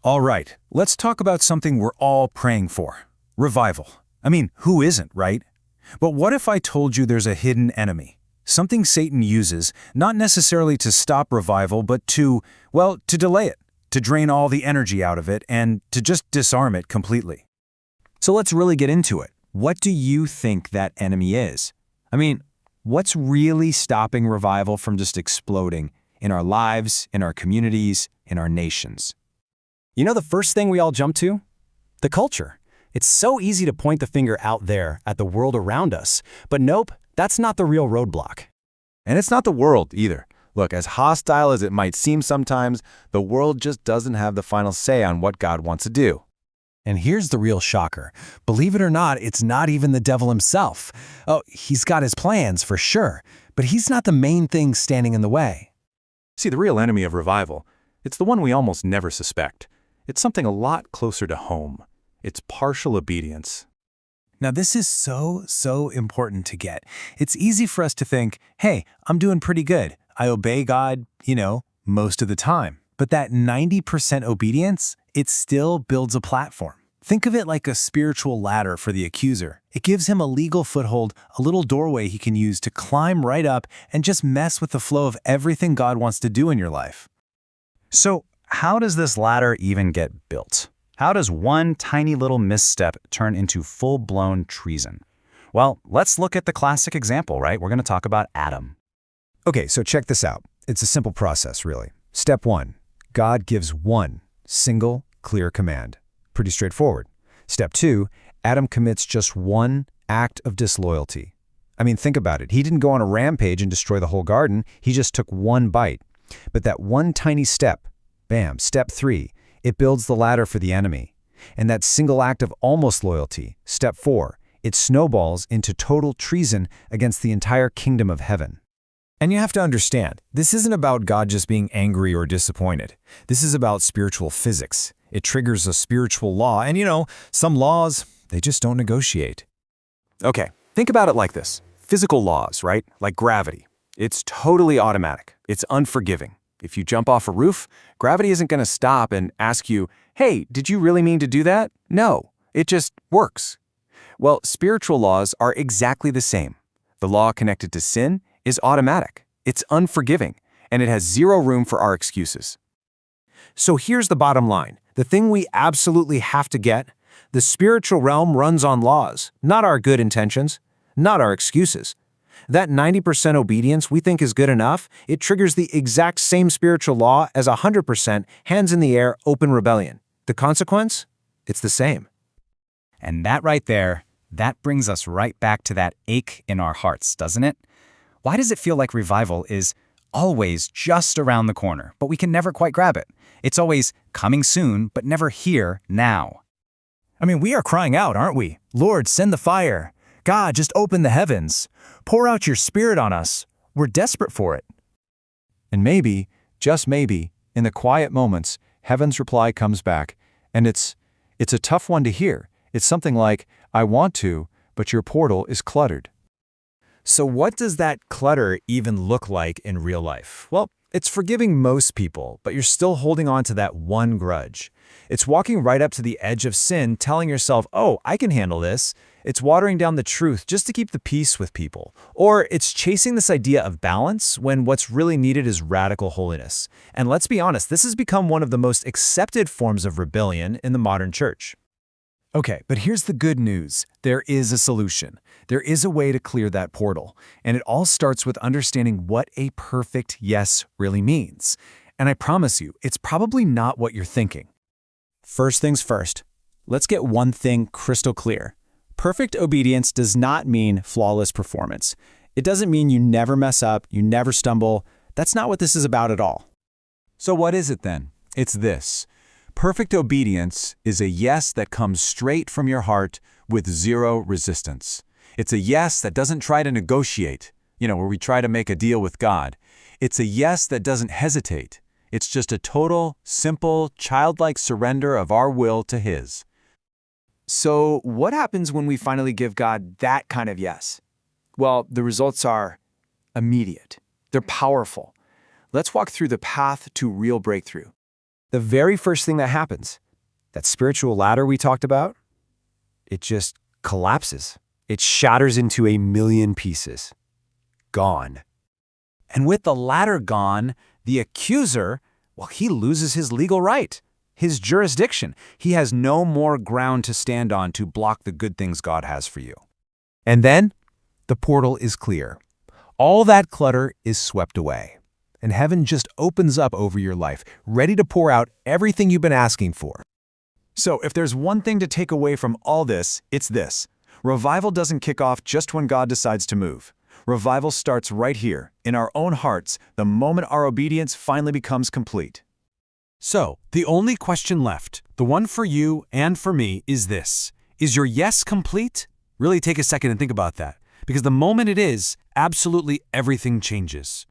All right, let's talk about something we're all praying for. Revival. I mean, who isn't, right? But what if I told you there's a hidden enemy? Something Satan uses, not necessarily to stop revival, but to delay it, to drain all the energy out of it, and to just disarm it completely. So let's really get into it. What do you think that enemy is? I mean, what's really stopping revival from just exploding in our lives, in our communities, in our nations? You know the first thing we all jump to? The culture. It's so easy to point the finger out there at the world around us, but nope, that's not the real roadblock. And it's not the world either. Look, as hostile as it might seem sometimes, the world just doesn't have the final say on what God wants to do. And here's the real shocker. Believe it or not, it's not even the devil himself. Oh, he's got his plans for sure, but he's not the main thing standing in the way. See, the real enemy of revival, it's the one we almost never suspect. It's something a lot closer to home. It's partial obedience. Now, this is so important to get. It's easy for us to think, hey, I'm doing pretty good. I obey God, most of the time. But that 90% obedience, it still builds a platform. Think of it like a spiritual ladder for the accuser. It gives him a legal foothold, a little doorway he can use to climb right up and just mess with the flow of everything God wants to do in your life. So, how does this ladder even get built? How does one tiny little misstep turn into full-blown treason? Well, let's look at the classic example, right? We're going to talk about Adam. Okay, so check this out. It's a simple process, really. Step 1. God gives one single, clear command. Pretty straightforward. Step 2. Adam commits just one act of disloyalty. I mean, think about it. He didn't go on a rampage and destroy the whole garden. He just took one bite. But that one tiny step, bam, step 3, it builds the ladder for the enemy. And that single act of almost loyalty, step 4, it snowballs into total treason against the entire kingdom of heaven. And you have to understand, this isn't about God just being angry or disappointed. This is about spiritual physics. It triggers a spiritual law, and some laws, they just don't negotiate. Okay, think about it like this. Physical laws, right? Like gravity. It's totally automatic. It's unforgiving. If you jump off a roof, gravity isn't going to stop and ask you, hey, did you really mean to do that? No, it just works. Well, spiritual laws are exactly the same. The law connected to sin is automatic. It's unforgiving, and it has zero room for our excuses. So here's the bottom line. The thing we absolutely have to get, the spiritual realm runs on laws, not our good intentions, not our excuses. That 90% obedience we think is good enough, it triggers the exact same spiritual law as 100% hands in the air open rebellion. The consequence? It's the same. And that right there, that brings us right back to that ache in our hearts, doesn't it? Why does it feel like revival is always just around the corner, but we can never quite grab it? It's always coming soon, but never here now. I mean, we are crying out, aren't we? Lord, send the fire. God, just open the heavens. Pour out your spirit on us. We're desperate for it. And maybe, just maybe, in the quiet moments, heaven's reply comes back, and it's a tough one to hear. It's something like, I want to, but your portal is cluttered. So what does that clutter even look like in real life? Well, it's forgiving most people, but you're still holding on to that one grudge. It's walking right up to the edge of sin, telling yourself, oh, I can handle this. It's watering down the truth just to keep the peace with people. Or it's chasing this idea of balance when what's really needed is radical holiness. And let's be honest, this has become one of the most accepted forms of rebellion in the modern church. Okay, but here's the good news. There is a solution. There is a way to clear that portal. And it all starts with understanding what a perfect yes really means. And I promise you, it's probably not what you're thinking. First things first, let's get one thing crystal clear. Perfect obedience does not mean flawless performance. It doesn't mean you never mess up, you never stumble. That's not what this is about at all. So what is it then? It's this. Perfect obedience is a yes that comes straight from your heart with zero resistance. It's a yes that doesn't try to negotiate, where we try to make a deal with God. It's a yes that doesn't hesitate. It's just a total, simple, childlike surrender of our will to His. So what happens when we finally give God that kind of yes? Well, the results are immediate. They're powerful. Let's walk through the path to real breakthrough. the very first thing that happens, that spiritual ladder we talked about, it just collapses. It shatters into a million pieces. Gone. And with the ladder gone, the accuser, well, he loses his legal right, his jurisdiction. He has no more ground to stand on to block the good things God has for you. And then the portal is clear. All that clutter is swept away. And heaven just opens up over your life, ready to pour out everything you've been asking for. So if there's one thing to take away from all this, it's this. Revival doesn't kick off just when God decides to move. Revival starts right here, in our own hearts, the moment our obedience finally becomes complete. So, the only question left, the one for you and for me, is this. Is your yes complete? Really take a second and think about that, because the moment it is, absolutely everything changes.